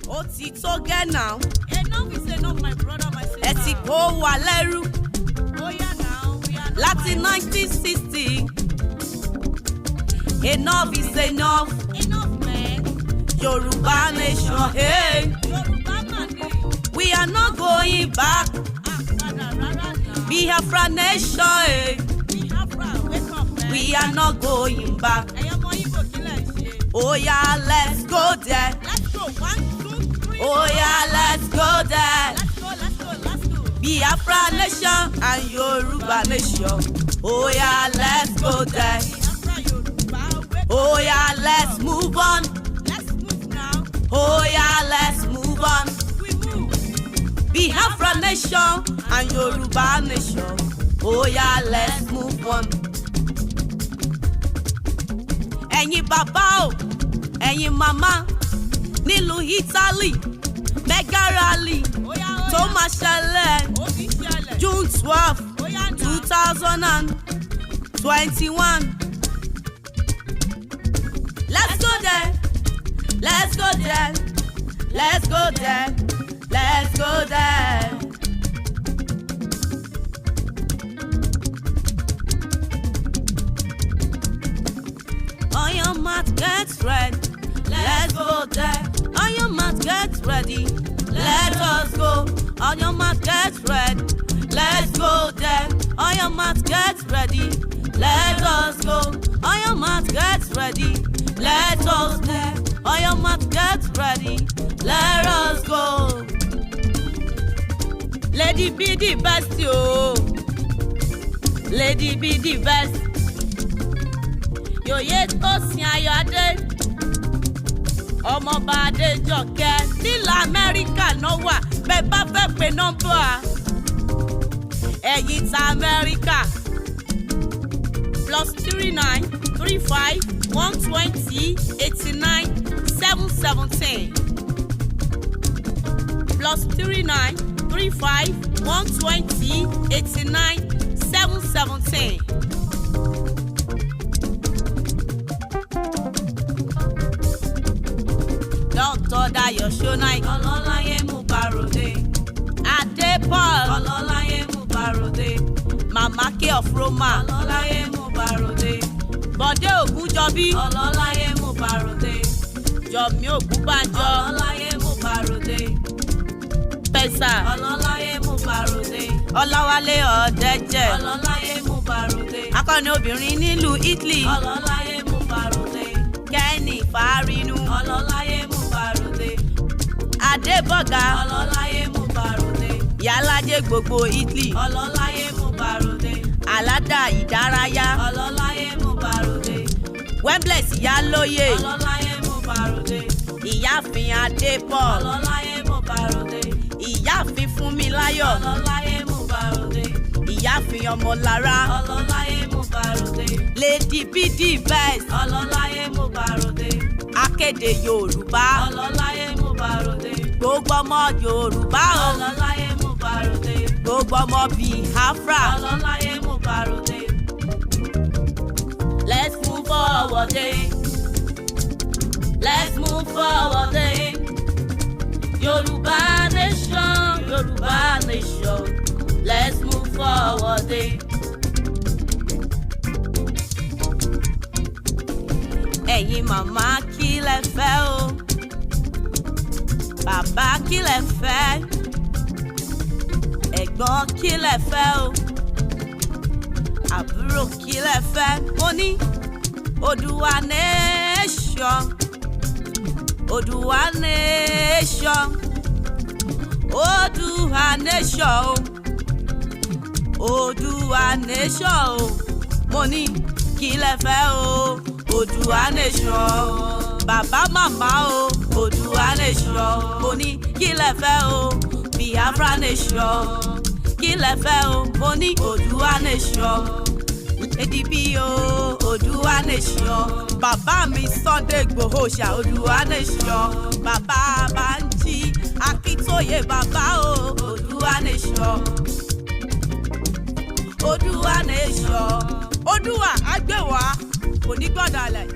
ó ti tó gẹ́ náà. Enough is enough, my brother, my sister. Ẹ ti kó wa lẹ́rú Oh yeah now, we are not láti my- 1960. Enough is enough. Enough, man. Yorùbá nation, hey. Yoruba man, We are not going back. rara. Biafra nation, hey. Biafra, wake up, man. We are not going back. Ẹ̀yin ọmọ Igbo kí lẹ̀ ń ṣe? Oh yeah, let's go there. Let's go, 1, 2, 3. Oh yeah, let's go there. Let's go. Biafra nation and Yoruba nation. Oh yeah, let's go there. Biafra, Yoruba, wake up. Oh yeah, let's move on. Let's move now. Oh yeah, let's move on. We move. Biafra nation and Yoruba nation. Oh yeah, let's move on. Ẹ̀yin bàbá o, ẹ̀yin màmá, nílùú Italy, mega rally Ó yá, ó tó yá. máa ṣẹlẹ̀ Ó ti ṣẹlẹ̀. June 12, Ó yá now. 2021. Let's go there. Let's go there. Let's go there. Let's go there. On your mat, get ready. Let's go there. On your mat, get ready. Let us go. On your mat, get ready. Let's go there. On your mat, get ready. Let us go. On your mat, get ready. Let us there. On your mat, get ready. Let us go. Lady be the best, yo. Lady be the best. Yòyé tó sin Ayọ̀adé ọmọọba Adéjọkẹ́ nílẹ̀ Amẹ́ríkà náà wà bẹ́ẹ̀ bá fẹ́ pe nọ́mbà ẹ̀yìn ta Amẹ́ríkà +39 35 120 89 717 +39 35 120 89 717. Dr. Dayo Shonai ọlọ́láyé mú barode. Adé Paul ọlọ́láyé mú barode. Mama K of Roma ọlọ́láyé mú barode. Bọ̀dé Ògúnjọbí ọlọ́láyé mú barode. Jọ̀mí Ògúnbànjọ ọlọ́láyé mú barode. Pẹ̀sà ọlọ́láyé mú barode. Ọláwálé Ọ̀dẹ́jẹ̀ ọlọ́láyé mú barode. Akọni obìnrin nílùú Italy ọlọ́láyé mú barode. Kẹ́ni Fárínú ọlọ́láyé mú barode. Adébọ̀gá ọlọ́láyé mú barode. Yálàjẹ gbogbo Italy ọlọ́láyé mú barode. Aládà ìdárayá ọlọ́láyé mú barode. Wembley Ìyálóyè ọlọ́láyé mú barode. Ìyáàfin Adépọ̀ ọlọ́láyé mú barode. Ìyáàfin Fúnmiláyọ̀ ọlọ́láyé mú barode. Ìyáàfin Ọmọlára ọlọ́láyé mú barode. Lady B the best ọlọ́láyé mú barode. Akéde Yorùbá ọlọ́láyé mú barode. Gbogbo ọmọ Yorùbá ọlọ́láyé mú barode. Gbogbo ọmọ Biafra ọlọ́láyé mú barode. Let's move forward, eh? Let's move forward, eh? Yorùbá nation, Yorùbá nation. Let's move forward, eh? Ẹ̀yin màmá kí lẹ fẹ́ o? Bàbá kí lẹ fẹ́? Ẹ̀gbọ́n kí lẹ fẹ́ o? Àbúrò kí lẹ fẹ́? Mo ní Oòduà nation, Oòduà nation, Oòduà nation o, Oòduà nation o. Mo ní kí lẹ fẹ́ o? Oòduà nation. Bàbá màmá o, Oòduà nation. Mo ní kí lẹ fẹ́ o? Biafra nation. Kí lẹ fẹ́ o? Mo ní Oòduà nation. Lady B o, Oòduà nation. Bàbá mi Sunday Igboho ṣá, Oòduà nation. Bàbá Bánjí Akíntóyè bàbá o, Oòduà nation. Oòduà nation. Oòduà á gbé wa, kò ní gbọ́dọ̀ alẹ̀.